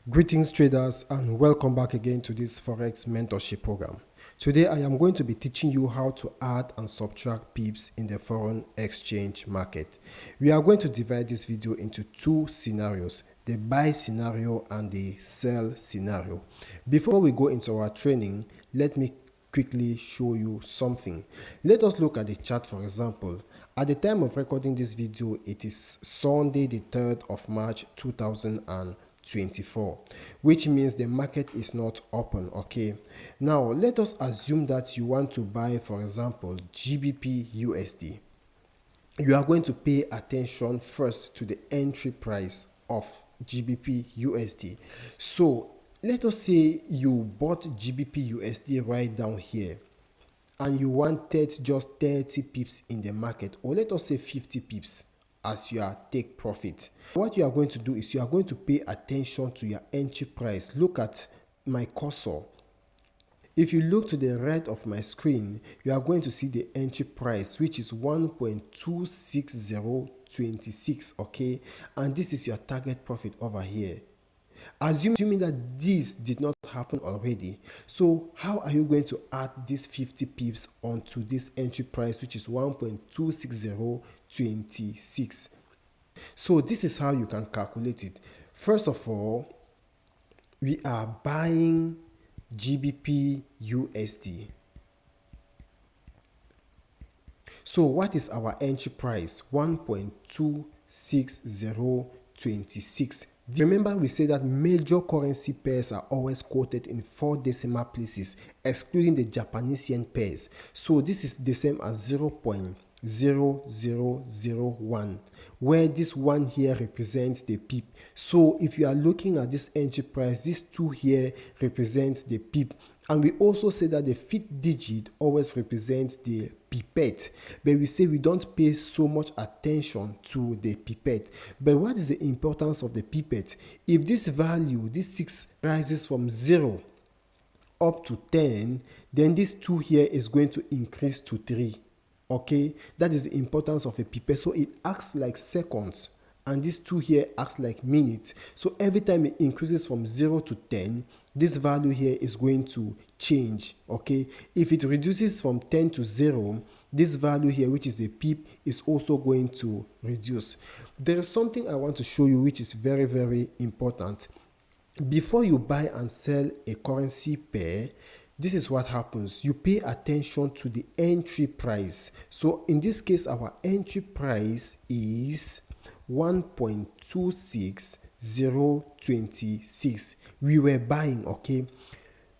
Greetings traders and welcome back again to this Forex mentorship program. Today I am going to be teaching you how to add and subtract pips in the foreign exchange market. We are going to divide this video into two scenarios, the buy scenario and the sell scenario. Before we go into our training, let me quickly show you something. Let us look at the chart. For example, at the time of recording this video, it is Sunday the 3rd of March 2024, which means the market is not open. Okay, now let us assume that you want to buy, for example, GBP USD. You are going to pay attention first to the entry price of GBP USD. So let us say you bought GBP USD right down here and you wanted just 30 pips in the market, or let us say 50 pips as your take profit. What you are going to do is you are going to pay attention to your entry price. Look at my cursor. If you look to the right of my screen, you are going to see the entry price, which is 1.26026, okay? And this is your target profit over here. Assuming that this did not happen already, so how are you going to add these 50 pips onto this entry price, which is 1.26026? So this is how you can calculate it. First of all, we are buying GBP USD. So what is our entry price? 1.26026. Remember, we say that major currency pairs are always quoted in 4 decimal places, excluding the Japanese yen pairs. So this is the same as 0.0001, where this one here represents the pip. So if you are looking at this entry price, this 2 here represents the pip. And we also say that the 5th digit always represents the pipette, but we say we don't pay so much attention to the pipette. But what is the importance of the pipette? If this value, this 6, rises from 0 up to 10, then this 2 here is going to increase to 3. Okay, that is the importance of a pipette. So it acts like seconds, and this 2 here acts like minutes. So every time it increases from 0 to 10, this value here is going to change. Okay, if it reduces from 10 to 0, this value here, which is the pip, is also going to reduce. There is something I want to show you which is very, very important. Before you buy and sell a currency pair, this is what happens. You pay attention to the entry price. So in this case, our entry price is 1.26026. We were buying, okay?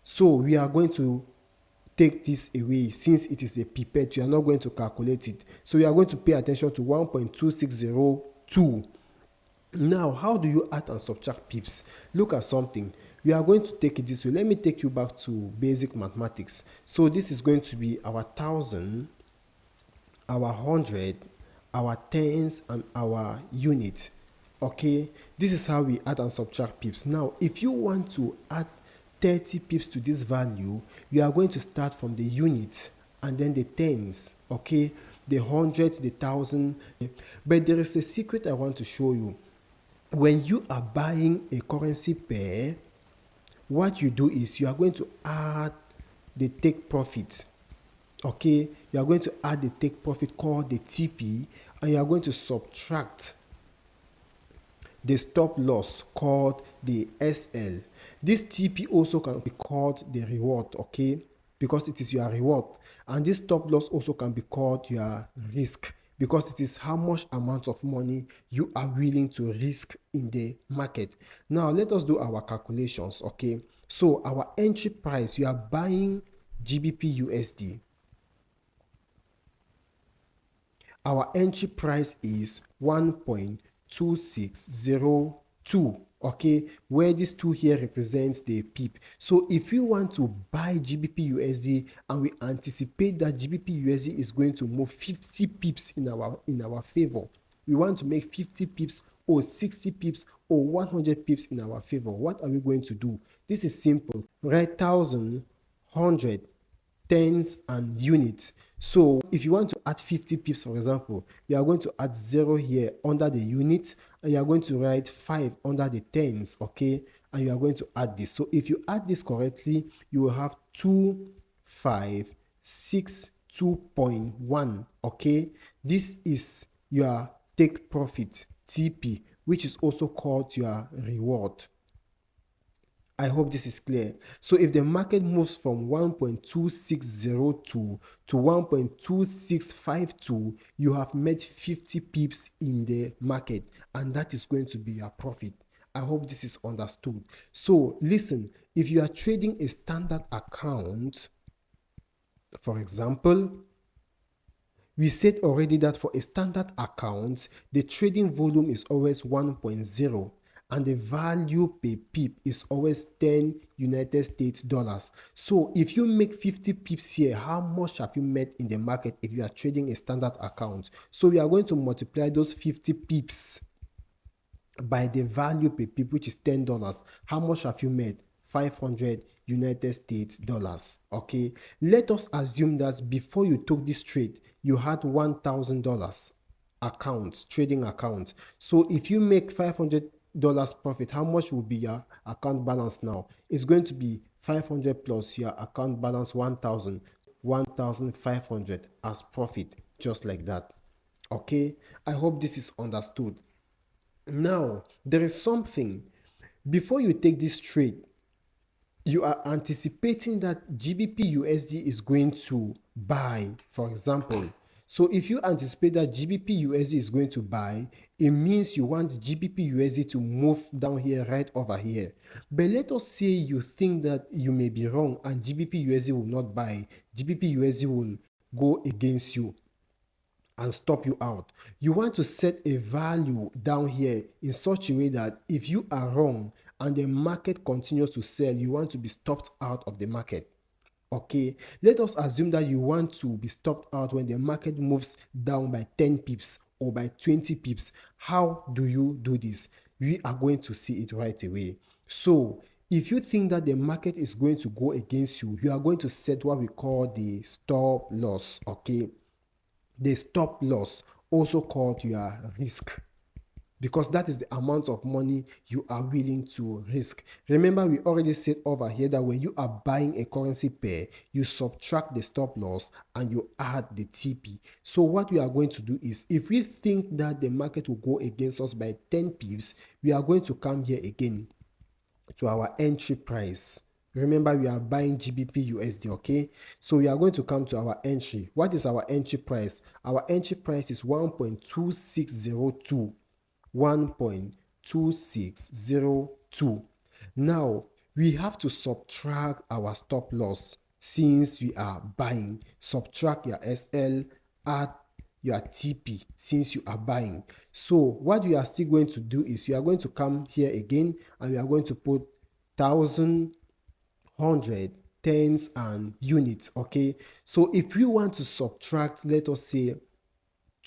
So we are going to take this away. Since it is a pipette, you are not going to calculate it. So we are going to pay attention to 1.2602. Now, how do you add and subtract pips? Look at something. We are going to take it this way. Let me take you back to basic mathematics. So this is going to be our 1,000, our 100, our tens, and our unit. Okay, this is how we add and subtract pips. Now, if you want to add 30 pips to this value, you are going to start from the unit and then the tens, okay, the hundreds, the thousand. But there is a secret I want to show you. When you are buying a currency pair, what you do is you are going to add the take profit. Okay, you are going to add the take profit called the TP, and you are going to subtract the stop loss called the SL. This TP also can be called the reward, okay, because it is your reward. And this stop loss also can be called your risk, because it is how much amount of money you are willing to risk in the market. Now let us do our calculations, okay? So our entry price, you are buying GBP USD. Our entry price is 1.2602, okay, where this 2 here represents the pip. So if you want to buy GBP USD and we anticipate that GBP USD is going to move 50 pips in our favor, we want to make 50 pips or 60 pips or 100 pips in our favor, what are we going to do? This is simple. Write 1,000, 100, tens, and units. So if you want to add 50 pips, for example, you are going to add 0 here under the units, and you are going to write 5 under the tens, okay? and you are going to add this. So if you add this correctly, you will have 2562.1. Okay, this is your take profit TP, which is also called your reward. I hope this is clear. So if the market moves from 1.2602 to 1.2652, you have made 50 pips in the market, and that is going to be your profit. I hope this is understood. So listen, if you are trading a standard account, for example, we said already that for a standard account, the trading volume is always 1.0 and the value per pip is always 10 United States dollars. So if you make 50 pips here, how much have you made in the market if you are trading a standard account? So we are going to multiply those 50 pips by the value per pip, which is $10. How much have you made? 500 United States dollars. Okay, let us assume that before you took this trade, you had $1,000 account, trading account. So if you make $500 profit, how much will be your account balance now? It's going to be 500 plus your account balance 1,000, 1,500 as profit, just like that. Okay, I hope this is understood. Now, there is something. Before you take this trade, you are anticipating that GBP USD is going to buy, for example. So if you anticipate that GBP USD is going to buy, it means you want GBP USD to move down here, right over here. But let us say you think that you may be wrong and GBP USD will not buy. GBP USD will go against you and stop you out. You want to set a value down here in such a way that if you are wrong and the market continues to sell, you want to be stopped out of the market. Okay, let us assume that you want to be stopped out when the market moves down by 10 pips or by 20 pips. How do you do this? We are going to see it right away. So if you think that the market is going to go against you, you are going to set what we call the stop loss. Okay, the stop loss, also called your risk, because that is the amount of money you are willing to risk. Remember, we already said over here that when you are buying a currency pair, you subtract the stop loss and you add the TP. So what we are going to do is, if we think that the market will go against us by 10 pips, we are going to come here again to our entry price. Remember, we are buying GBP USD, okay? So we are going to come to our entry. What is our entry price? Our entry price is 1.2602. 1.2602. Now, we have to subtract our stop loss since we are buying. Subtract your SL, add your TP since you are buying. So what we are still going to do is we are going to come here again and we are going to put 1,000, 100, tens and units. Okay, so if we want to subtract, let us say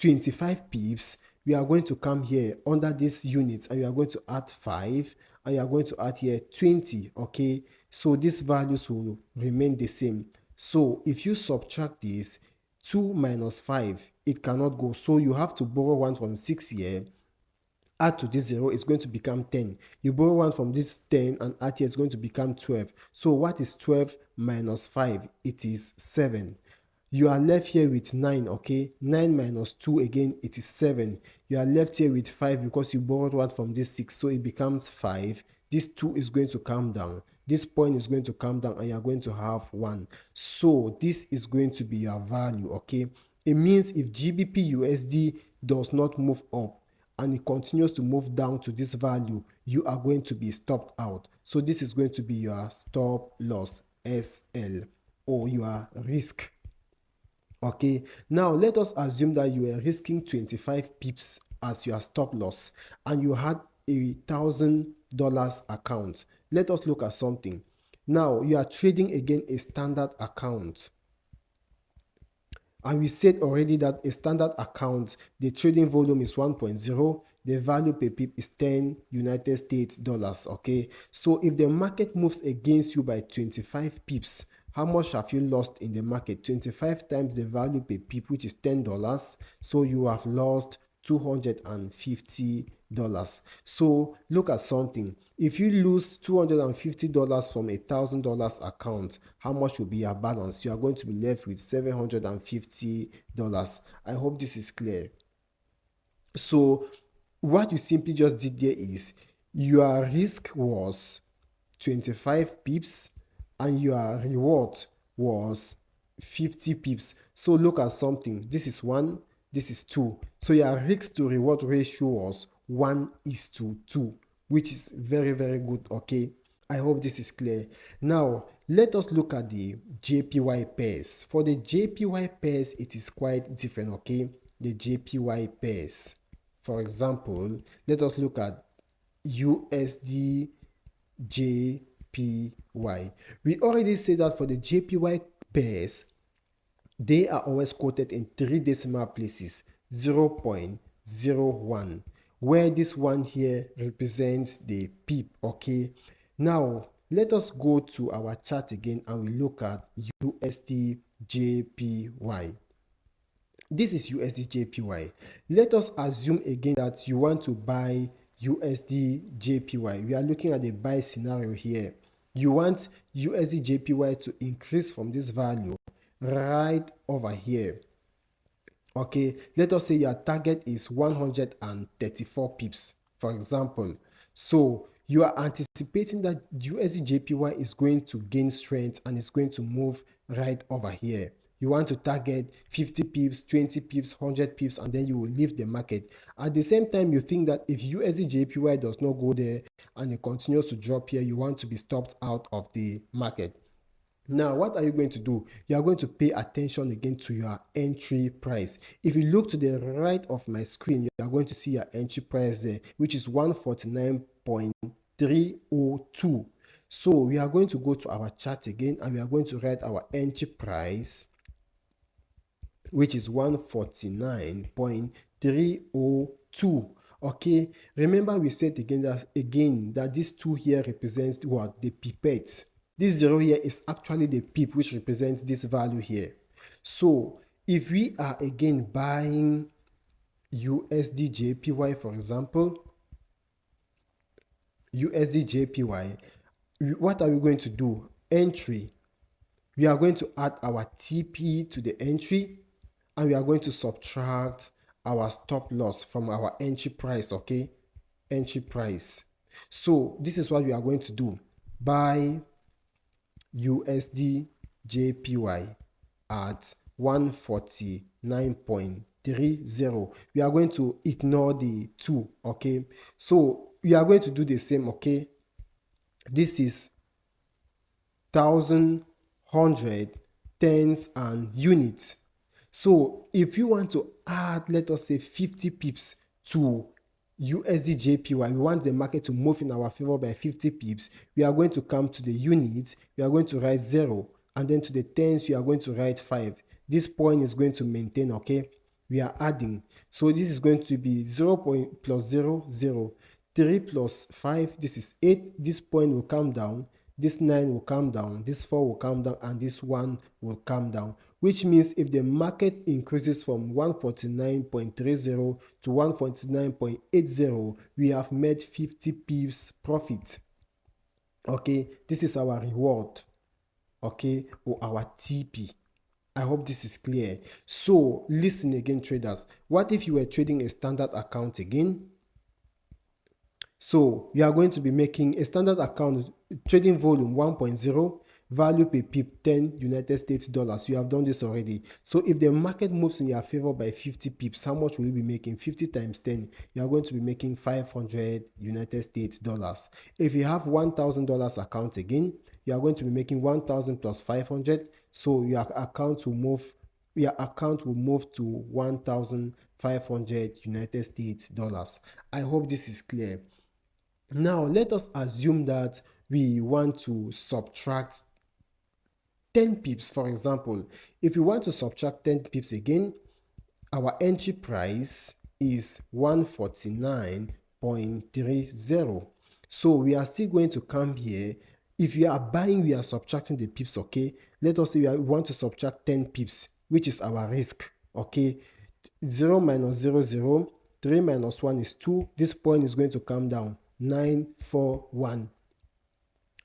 25 pips, we are going to come here under this units and we are going to add 5 and you are going to add here 20. Okay, so these values will remain the same. So if you subtract this, 2 minus 5, it cannot go, so you have to borrow 1 from 6 here, add to this 0, it's going to become 10. You borrow 1 from this 10 and add here, it's going to become 12. So what is 12 minus 5? It is 7. You are left here with 9, okay? 9 minus 2, again, it is 7. You are left here with 5 because you borrowed 1 from this 6, so it becomes 5. This 2 is going to come down. This point is going to come down and you are going to have 1. So this is going to be your value, okay? It means if GBP USD does not move up and it continues to move down to this value, you are going to be stopped out. So this is going to be your stop loss, SL, or your risk. Okay, now let us assume that you are risking 25 pips as your stop loss and you had $1,000 account. Let us look at something. Now you are trading again a standard account. And we said already that a standard account, the trading volume is 1.0, the value per pip is 10 United States dollars. Okay, so if the market moves against you by 25 pips, how much have you lost in the market? 25 times the value per pip, which is $10. So you have lost $250. So look at something. If you lose $250 from $1,000 account, how much will be your balance? You are going to be left with $750. I hope this is clear. So what you simply just did there is your risk was 25 pips and your reward was 50 pips. So look at something. This is 1, this is 2. So your risk to reward ratio was 1:2, which is very, very good, okay? I hope this is clear. Now, let us look at the JPY pairs. For the JPY pairs, it is quite different, okay? The JPY pairs. For example, let us look at USD JPY. We already said that for the JPY pairs, they are always quoted in 3 decimal places, 0.01, where this one here represents the pip, okay? Now, let us go to our chart again and we look at USD JPY. This is USD JPY. Let us assume again that you want to buy USD JPY. We are looking at the buy scenario here. You want USD JPY to increase from this value right over here. Okay, let us say your target is 134 pips, for example. So you are anticipating that USD JPY is going to gain strength and it's going to move right over here. You want to target 50 pips, 20 pips, 100 pips, and then you will leave the market. At the same time, you think that if USD JPY does not go there and it continues to drop here, you want to be stopped out of the market. Now, what are you going to do? You are going to pay attention again to your entry price. If you look to the right of my screen, you are going to see your entry price there, which is 149.302. So we are going to go to our chart again and we are going to write our entry price, which is 149.302. Okay, remember we said again that this 2 here represents what? The pipettes. This 0 here is actually the pip, which represents this value here. So if we are again buying USD JPY, for example, USD JPY, what are we going to do? Entry. We are going to add our TP to the entry and we are going to subtract our stop loss from our entry price, okay? Entry price. So this is what we are going to do. Buy USD JPY at 149.30. We are going to ignore the 2, okay? So we are going to do the same, okay? This is 1,000, 100, tens, and units. So if you want to add, let us say 50 pips to USD JPY, we want the market to move in our favor by 50 pips. We are going to come to the units, we are going to write 0, and then to the tens, we are going to write 5. This point is going to maintain, okay? We are adding. So this is going to be 0 plus 0, 0. 3 plus 5, this is 8. This point will come down. This 9 will come down, this 4 will come down, and this 1 will come down. Which means if the market increases from 149.30 to 149.80, we have made 50 pips profit. Okay, this is our reward, okay, or our TP. I hope this is clear. So listen again, traders. What if you were trading a standard account again? So we are going to be making a standard account, trading volume 1.0, value per pip 10 United States dollars. You have done this already. So if the market moves in your favor by 50 pips, how much will you be making? 50 times 10, you are going to be making 500 United States dollars. If you have $1,000 account again, you are going to be making 1,000 plus 500. So your account will move to 1,500 United States dollars. I hope this is clear. Now, let us assume that we want to subtract 10 pips, for example. If we want to subtract 10 pips again, our entry price is 149.30. So we are still going to come here. If you are buying, we are subtracting the pips, okay? Let us say we want to subtract 10 pips, which is our risk, okay? 0 minus 0, 0. 3 minus 1 is 2. This point is going to come down. 941.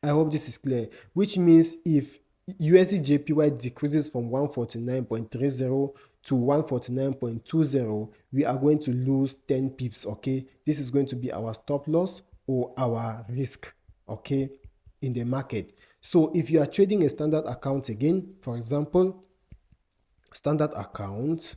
I hope this is clear, which means if USD JPY decreases from 149.30 to 149.20, we are going to lose 10 pips, okay? This is going to be our stop loss or our risk, okay, in the market. So if you are trading a standard account again, for example, standard account,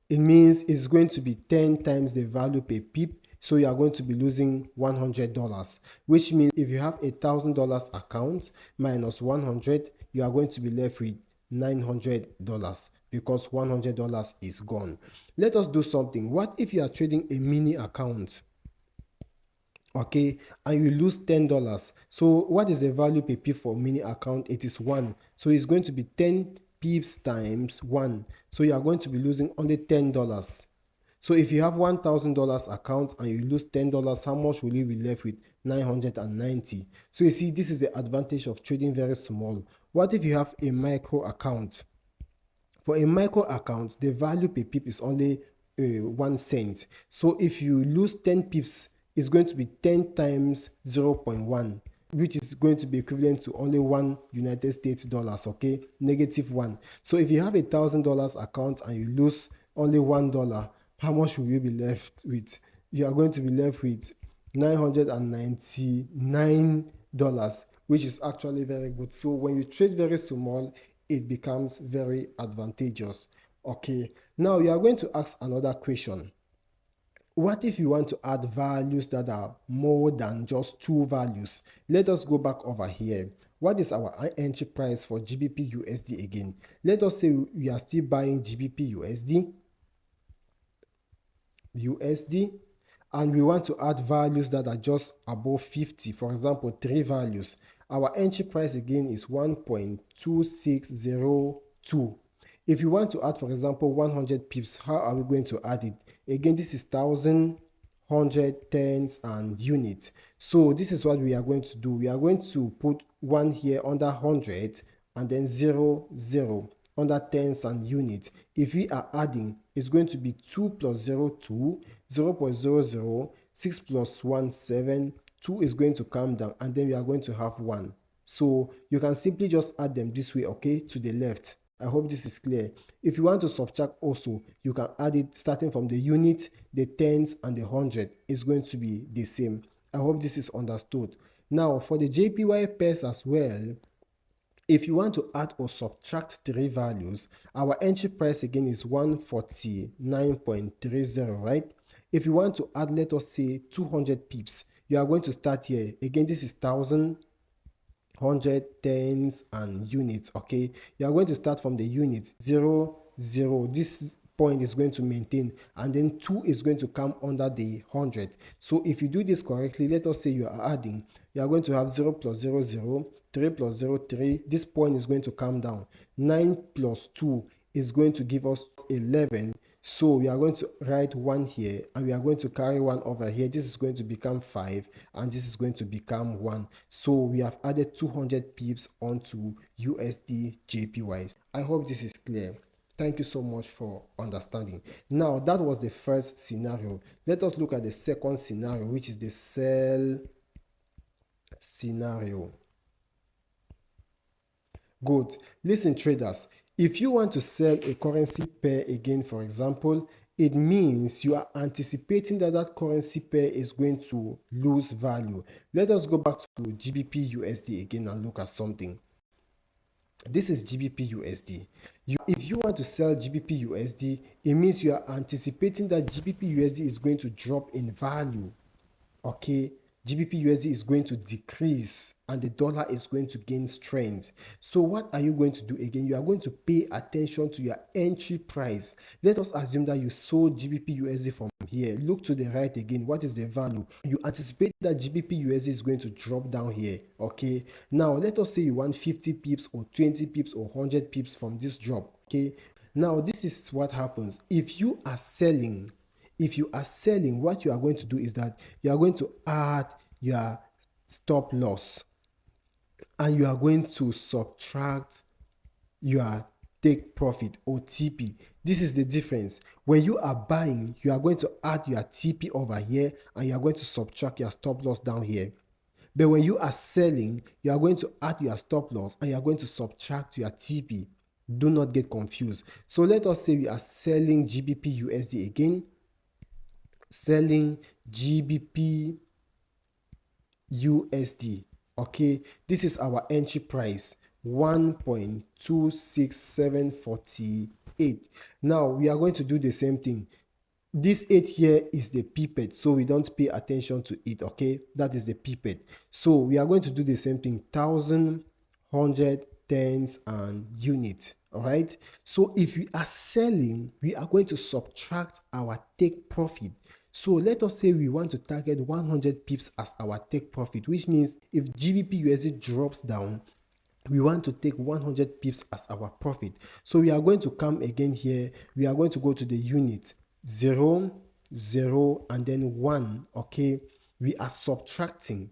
it means it's going to be 10 times the value per pip. So you are going to be losing $100, which means if you have a $1,000 account minus 100, you are going to be left with $900 because $100 is gone. Let us do something. What if you are trading a mini account? Okay, and you lose $10. So what is the value per pip for mini account? It is 1. So it's going to be 10 pips times 1. So you are going to be losing only $10. So if you have $1,000 account and you lose $10, how much will you be left with? 990. So you see, this is the advantage of trading very small. What if you have a micro account? For a micro account, the value per pip is only 1 cent. So if you lose 10 pips, it's going to be 10 times 0.1, which is going to be equivalent to only $1 US, okay? -1. So if you have a $1,000 account and you lose only $1, how much will you be left with? You are going to be left with $999, which is actually very good. So when you trade very small, it becomes very advantageous. Okay, now we are going to ask another question. What if you want to add values that are more than just 2 values? Let us go back over here. What is our entry price for GBP USD again? Let us say we are still buying GBP USD, and we want to add values that are just above 50. For example, 3 values. Our entry price again is 1.2602. If you want to add, for example, 100 pips, how are we going to add it? Again, this is 1,000, 100, tens, and units. So this is what we are going to do. We are going to put 1 here under 100 and then 0, 0 under tens and units. If we are adding, it's going to be 2 plus 0, 2, 0.00, 6 plus 1, 7, 2 is going to come down, and then we are going to have 1. So you can simply just add them this way, okay, to the left. I hope this is clear. If you want to subtract also, you can add it starting from the unit, the tens, and the 100. It's going to be the same. I hope this is understood. Now, for the JPY pairs as well, if you want to add or subtract 3 values, our entry price again is 149.30, right? If you want to add, let us say 200 pips, you are going to start here. Again, this is 1,000, 100, tens, and units, okay? You are going to start from the units, 0, 0. This point is going to maintain, and then 2 is going to come under the 100. So if you do this correctly, let us say you are adding, you are going to have 0 plus 0, 0, 3 plus 0, 3. This point is going to come down. 9 plus 2 is going to give us 11. So we are going to write 1 here, and we are going to carry 1 over here. This is going to become 5, and this is going to become 1. So we have added 200 pips onto USD JPY. I hope this is clear. Thank you so much for understanding. Now, that was the first scenario. Let us look at the second scenario, which is the sell scenario. Good. Listen, traders, if you want to sell a currency pair again, for example, it means you are anticipating that that currency pair is going to lose value. Let us go back to GBP USD again and look at something. This is GBP USD. If you want to sell GBP USD, it means you are anticipating that GBP USD is going to drop in value. Okay, GBP USD is going to decrease and the dollar is going to gain strength. So what are you going to do again? You are going to pay attention to your entry price. Let us assume that you sold GBP USD from here. Look to the right again. What is the value? You anticipate that GBP USD is going to drop down here. Okay, now let us say you want 50 pips or 20 pips or 100 pips from this drop. Okay, now this is what happens if you are selling. If you are selling, what you are going to do is that you are going to add your stop loss and you are going to subtract your take profit or TP. This is the difference. When you are buying, you are going to add your TP over here and you are going to subtract your stop loss down here. But when you are selling, you are going to add your stop loss and you are going to subtract your TP. Do not get confused. So let us say we are selling GBP USD again. Selling GBP USD. Okay, this is our entry price, 1.26748. Now we are going to do the same thing. This 8 here is the pipette, so we don't pay attention to it. Okay, that is the pipette. So we are going to do the same thing, thousand, hundred, tens, and units. All right, so if we are selling, we are going to subtract our take profit. So let us say we want to target 100 pips as our take profit, which means if GBP USD drops down, we want to take 100 pips as our profit. So we are going to come again here. We are going to go to the unit 0, 0, and then 1. Okay, we are subtracting,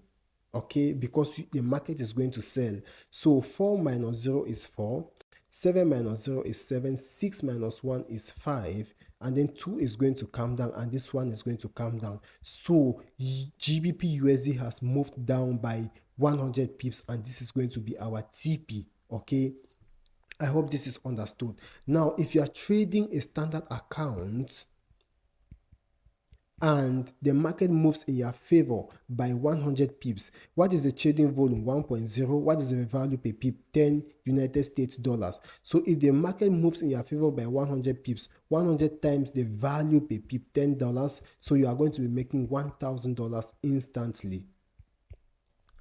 okay, because the market is going to sell. So 4 minus 0 is 4, 7 minus 0 is 7, 6 minus 1 is 5, and then 2 is going to come down, and this one is going to come down. So GBP USD has moved down by 100 pips, and this is going to be our TP. Okay, I hope this is understood. Now, if you are trading a standard account and the market moves in your favor by 100 pips, what is the trading volume? 1.0. What is the value per pip? 10 United States dollars. So if the market moves in your favor by 100 pips, 100 times the value per pip, $10, so you are going to be making $1,000 instantly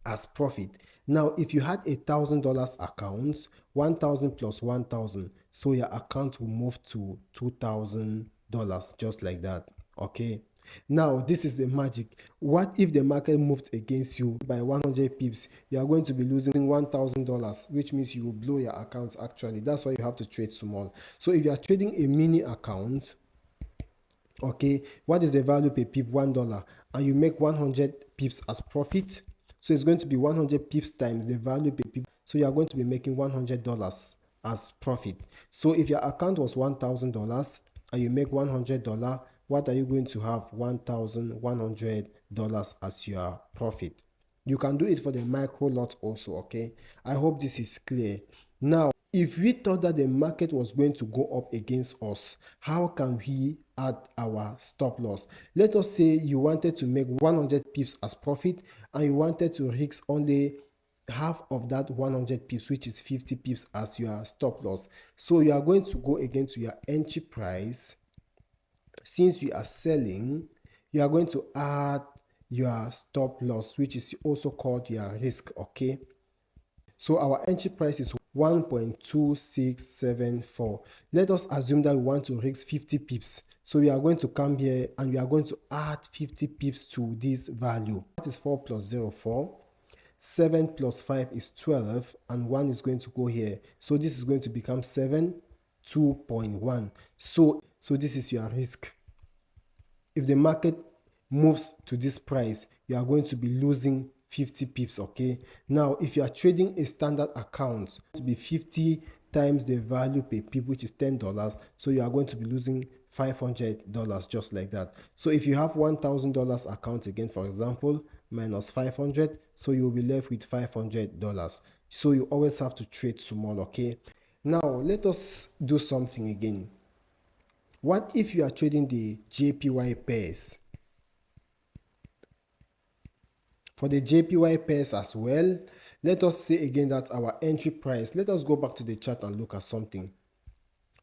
as profit. Now, if you had $1,000 account, 1,000 plus 1,000, so your account will move to $2,000, just like that. Okay. Now, this is the magic. What if the market moved against you by 100 pips? You are going to be losing $1,000, which means you will blow your account actually. That's why you have to trade small. So if you are trading a mini account, okay, what is the value per pip? $1, and you make 100 pips as profit. So it's going to be 100 pips times the value per pip. So you are going to be making $100 as profit. So if your account was $1,000 and you make $100, what are you going to have? $1,100 as your profit. You can do it for the micro lot also. Okay, I hope this is clear. Now, if we thought that the market was going to go up against us, how can we add our stop loss? Let us say you wanted to make 100 pips as profit and you wanted to risk only half of that 100 pips, which is 50 pips as your stop loss. So you are going to go again to your entry price. Since you are selling, you are going to add your stop loss, which is also called your risk. Okay, so our entry price is 1.2674. Let us assume that we want to risk 50 pips. So we are going to come here and we are going to add 50 pips to this value. That is 4 plus 0, 4. 7 plus 5 is 12, and 1 is going to go here. So this is going to become 7, 2.1. So this is your risk. If the market moves to this price, you are going to be losing 50 pips. Okay, now if you are trading a standard account, to be 50 times the value per pip, which is $10, so you are going to be losing $500, just like that. So if you have $1,000 account again, for example, minus 500, so you will be left with $500. So you always have to trade small. Okay, now let us do something again. What if you are trading the JPY pairs? For the JPY pairs as well, let us say again that our entry price, let us go back to the chart and look at something.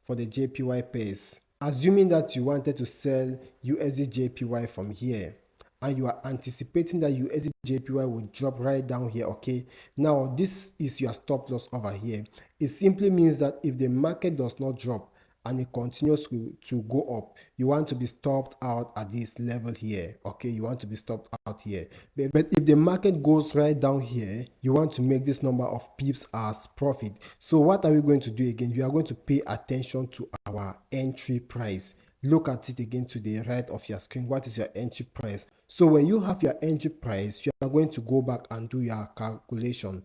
For the JPY pairs, assuming that you wanted to sell USD JPY from here, and you are anticipating that USD JPY will drop right down here. Okay, now this is your stop loss over here. It simply means that if the market does not drop and it continues to go up, you want to be stopped out at this level here. Okay, you want to be stopped out here. But if the market goes right down here, you want to make this number of pips as profit. So what are we going to do again? We are going to pay attention to our entry price. Look at it again to the right of your screen. What is your entry price? So when you have your entry price, you are going to go back and do your calculation.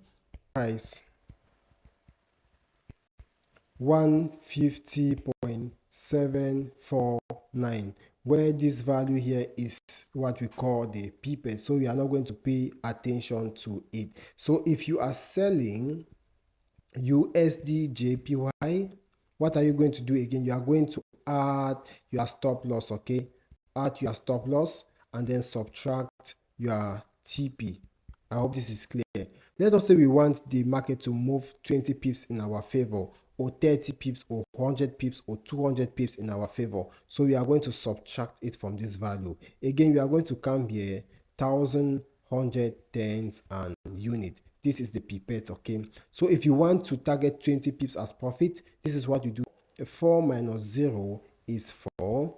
Price 150.3 749, where this value here is what we call the pipette, so we are not going to pay attention to it. So if you are selling USD JPY, what are you going to do again? You are going to add your stop loss, okay? Add your stop loss and then subtract your TP. I hope this is clear. Let us say we want the market to move 20 pips in our favor, or 30 pips, or 100 pips, or 200 pips in our favor. So we are going to subtract it from this value. Again, we are going to come here, thousand, hundred, tens, and unit. This is the pipette, okay? So if you want to target 20 pips as profit, this is what you do. 4 minus 0 is 4.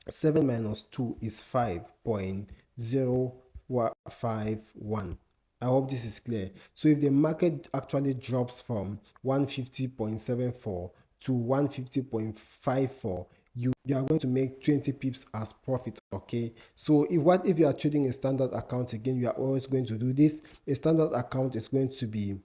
7 minus 2 is 5.051. I hope this is clear. So if the market actually drops from 150.74 to 150.54, you are going to make 20 pips as profit, okay? So if you are trading a standard account, again, you are always going to do this. A standard account is going to be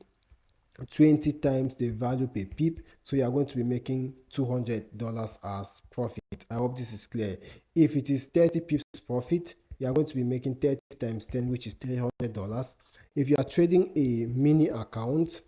20 times the value per pip, so you are going to be making $200 as profit. I hope this is clear. If it is 30 pips profit, you are going to be making 30 times 10, which is $300. If you are trading a mini account,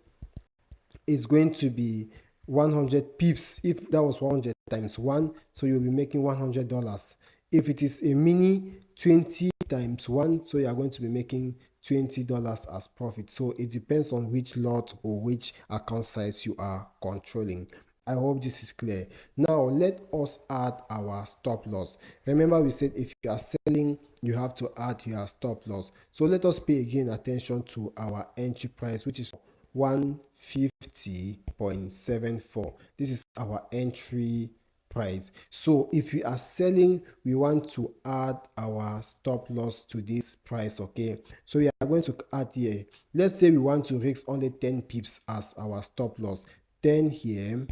it's going to be 100 pips. If that was 100 times 1, so you'll be making $100. If it is a mini, 20 times 1, so you are going to be making $20 as profit. So it depends on which lot or which account size you are controlling. I hope this is clear. Now let us add our stop loss. Remember, we said if you are selling, you have to add your stop loss. So let us pay again attention to our entry price, which is 150.74. This is our entry price. So if we are selling, we want to add our stop loss to this price, okay? So we are going to add here. Let's say we want to risk only 10 pips as our stop loss. 10 here.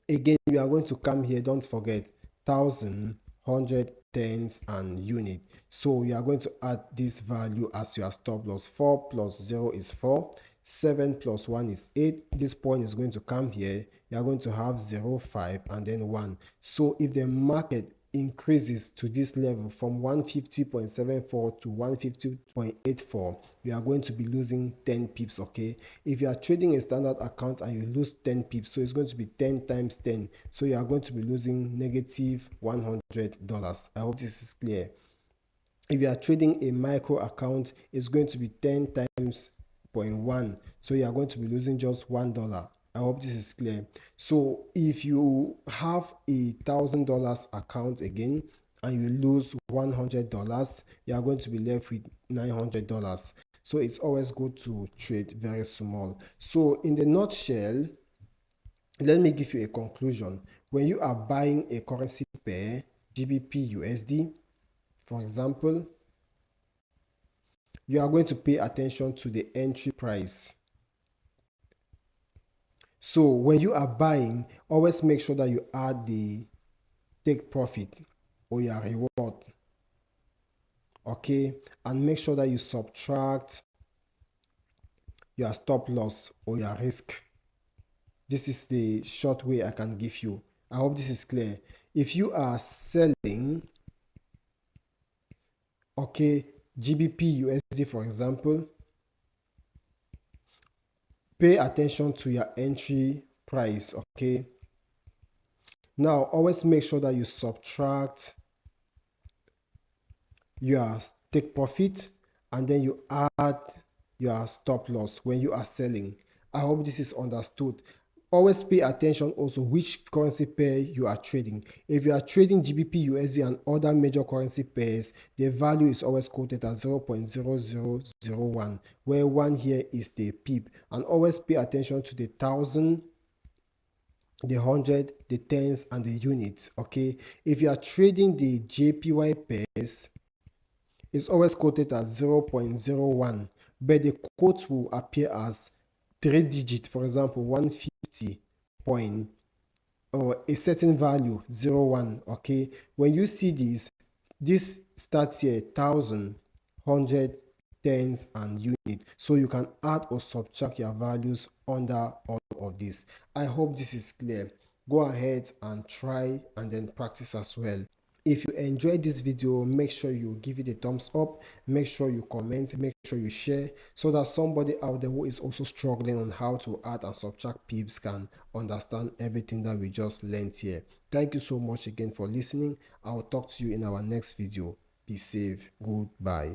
Again, we are going to come here, don't forget, thousand, hundred, tens, and unit. So we are going to add this value as your stop loss. 4 plus 0 is 4. 7 plus 1 is 8. This point is going to come here. You are going to have 0, 5, and then 1. So if the market increases to this level from 150.74 to 150.84, you are going to be losing 10 pips, okay? If you are trading a standard account and you lose 10 pips, so it's going to be 10 times 10, so you are going to be losing negative $100. I hope this is clear. If you are trading a micro account, it's going to be 10 times 0.1, so you are going to be losing just $1. I hope this is clear. So if you have a $1,000 account again and you lose $100, you are going to be left with $900. So it's always good to trade very small. So in the nutshell, let me give you a conclusion. When you are buying a currency pair, GBP USD, for example, you are going to pay attention to the entry price. So when you are buying, always make sure that you add the take profit or your reward, okay? And make sure that you subtract your stop loss or your risk. This is the short way I can give you. I hope this is clear. If you are selling, okay, GBP USD, for example, pay attention to your entry price, okay? Now, always make sure that you subtract your take profit and then you add your stop loss when you are selling. I hope this is understood. Always pay attention also which currency pair you are trading. If you are trading GBP USD and other major currency pairs, the value is always quoted as 0.0001, where 1 here is the pip. And always pay attention to the 1,000, the 100, the tens, and the units, okay? If you are trading the JPY pairs, it's always quoted as 0.01, but the quote will appear as 3-digit, for example, 150 point or a certain value, 01, okay? When you see this starts here, 1,000, 100, tens, and unit. So you can add or subtract your values under all of this. I hope this is clear. go ahead and try and then practice as well. If you enjoyed this video, make sure you give it a thumbs up, make sure you comment, make sure you share, so that somebody out there who is also struggling on how to add and subtract pips can understand everything that we just learned here. Thank you so much again for listening. I will talk to you in our next video. Be safe. Goodbye.